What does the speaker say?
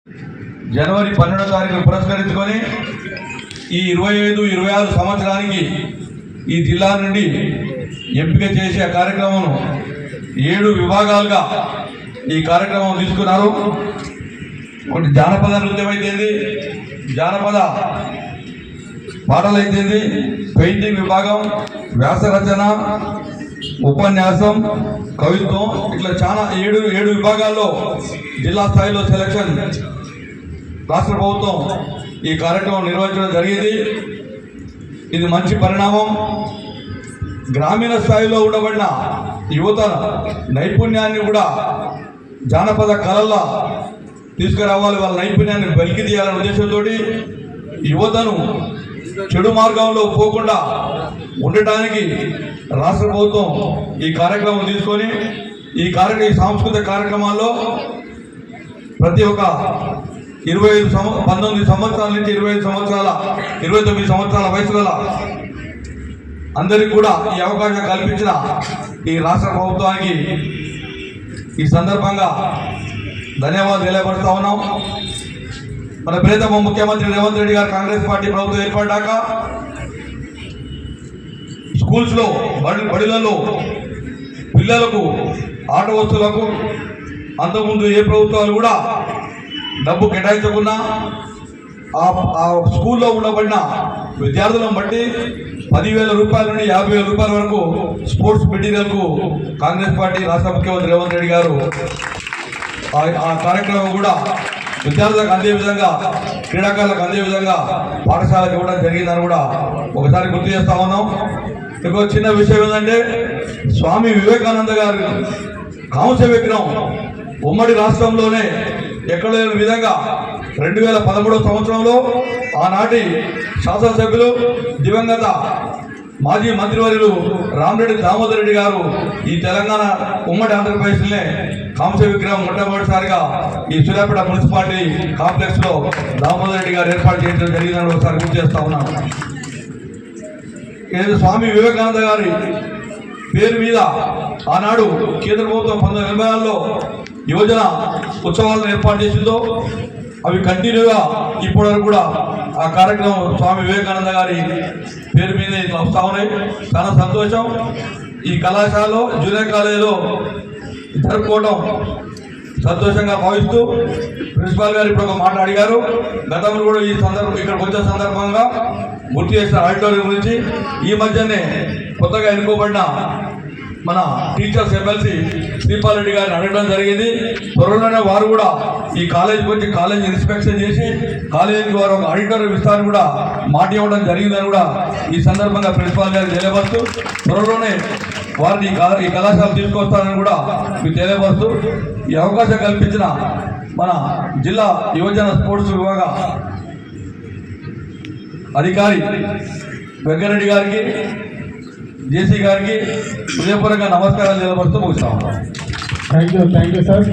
జనవరి 12వ తారీఖు పురస్కరించుకొని ఈ 25-26 సంవత్సరానికి ఈ జిల్లా నుండి ఎంపిక చేసే కార్యక్రమం 7 విభాగాలుగా ఈ కార్యక్రమం తీసుకున్నారు. ఒకటి జానపద నృత్యం అయితేంది, జానపద పాటలు అయితేంది, పెయింటింగ్ విభాగం, వ్యాసరచన, ఉపన్యాసం, కవిత్వం, ఇట్లా చాలా 7 విభాగాల్లో జిల్లా స్థాయిలో సెలక్షన్ రాష్ట్ర ప్రభుత్వం ఈ కార్యక్రమం నిర్వహించడం జరిగింది. ఇది మంచి పరిణామం. గ్రామీణ స్థాయిలో ఉండబడిన యువత నైపుణ్యాన్ని కూడా జానపద కళల్లో తీసుకురావాలి, వాళ్ళ నైపుణ్యాన్ని వెలికి తీయాలనే ఉద్దేశంతో యువతను చెడు మార్గంలో పోకుండా ఉండటానికి రాష్ట్ర ప్రభుత్వం ఈ కార్యక్రమం తీసుకొని ఈ సాంస్కృతిక కార్యక్రమాల్లో ప్రతి ఒక్క 19 సంవత్సరాల నుంచి 29 సంవత్సరాల వయసు గల అందరికీ కూడా ఈ అవకాశం కల్పించిన ఈ రాష్ట్ర ప్రభుత్వానికి ఈ సందర్భంగా ధన్యవాదాలు తెలియపరుస్తా ఉన్నాం. మన ప్రియతమ ముఖ్యమంత్రి రేవంత్ రెడ్డి గారు కాంగ్రెస్ పార్టీ ప్రభుత్వం ఏర్పడ్డాక స్కూల్స్లో బడులలో పిల్లలకు ఆట వస్తువులకు అంతకుముందు ఏ ప్రభుత్వాలు కూడా డబ్బు కేటాయించకుండా ఆ స్కూల్లో ఉండబడిన విద్యార్థులను బట్టి 10,000 రూపాయల నుండి 50,000 రూపాయల వరకు స్పోర్ట్స్ మెటీరియల్కు కాంగ్రెస్ పార్టీ రాష్ట్ర ముఖ్యమంత్రి రేవంత్ రెడ్డి గారు ఆ కార్యక్రమం కూడా విద్యార్థులకు అందే విధంగా, క్రీడాకారులకు అందే విధంగా పాఠశాలకు ఇవ్వడం జరిగిందని కూడా ఒకసారి గుర్తు చేస్తా ఉన్నాం. ఇంకో చిన్న విషయం ఏంటంటే, స్వామి వివేకానంద గారు కాంస్య విగ్రహం ఉమ్మడి రాష్ట్రంలోనే ఎక్కడ లేని విధంగా 2013 సంవత్సరంలో ఆనాటి శాసనసభ్యులు దివంగత మాజీ మంత్రివర్యులు రామిరెడ్డి దామోదర్ రెడ్డి గారు ఈ తెలంగాణ ఉమ్మడి ఆంధ్రప్రదేశ్లోనే కాంస్య విగ్రహం మొట్టమొదటిసారిగా ఈ సూర్యాపేట మున్సిపాలిటీ కాంప్లెక్స్ లో దామోదర్ రెడ్డి గారు ఏర్పాటు చేయడం జరిగిందని ఒకసారి గుర్తు చేస్తా ఉన్నాను. స్వామి వివేకానంద గారి పేరు మీద ఆనాడు కేంద్ర ప్రభుత్వం 1984లో యువజన ఉత్సవాలను ఏర్పాటు చేసిందో అవి కంటిన్యూగా ఇప్పటి వరకు కూడా ఆ కార్యక్రమం స్వామి వివేకానంద గారి పేరు మీద వస్తూ ఉన్నాయి. చాలా సంతోషం. ఈ కళాశాలలో జూనియర్ కాలేజీలో జరుపుకోవడం సంతోషంగా భావిస్తూ ప్రిన్సిపాల్ గారు ఇప్పుడు ఒక మాట అడిగారు. గతంలో కూడా ఈ ఇక్కడికి వచ్చే సందర్భంగా గుర్తు చేసిన ఆడిటోరియం గురించి ఈ మధ్యనే కొత్తగా ఎన్నుకోబడిన మన టీచర్స్ ఎమ్మెల్సీ శ్రీపాల్ రెడ్డి గారిని అడగడం జరిగింది. త్వరలోనే వారు కూడా ఈ కాలేజీకి వచ్చి కాలేజీ ఇన్స్పెక్షన్ చేసి కాలేజీకి వారు ఒక ఆడిటోరియం ఇస్తారని కూడా మాట ఇవ్వడం జరిగిందని కూడా ఈ సందర్భంగా ప్రిన్సిపాల్ గారు తెలియపరుస్తూ త్వరలోనే వారిని ఈ కళాశాల తీసుకొస్తారని కూడా మీకు తెలియపరుస్తూ ఈ అవకాశం కల్పించిన మన జిల్లా యువజన స్పోర్ట్స్ విభాగ అధికారి వెంకరెడ్డి గారికి, జేసీ గారికి హృదయపూర్వక నమస్కారాలు తెలియపరుస్తూ ముగిస్తాము. Thank you sir.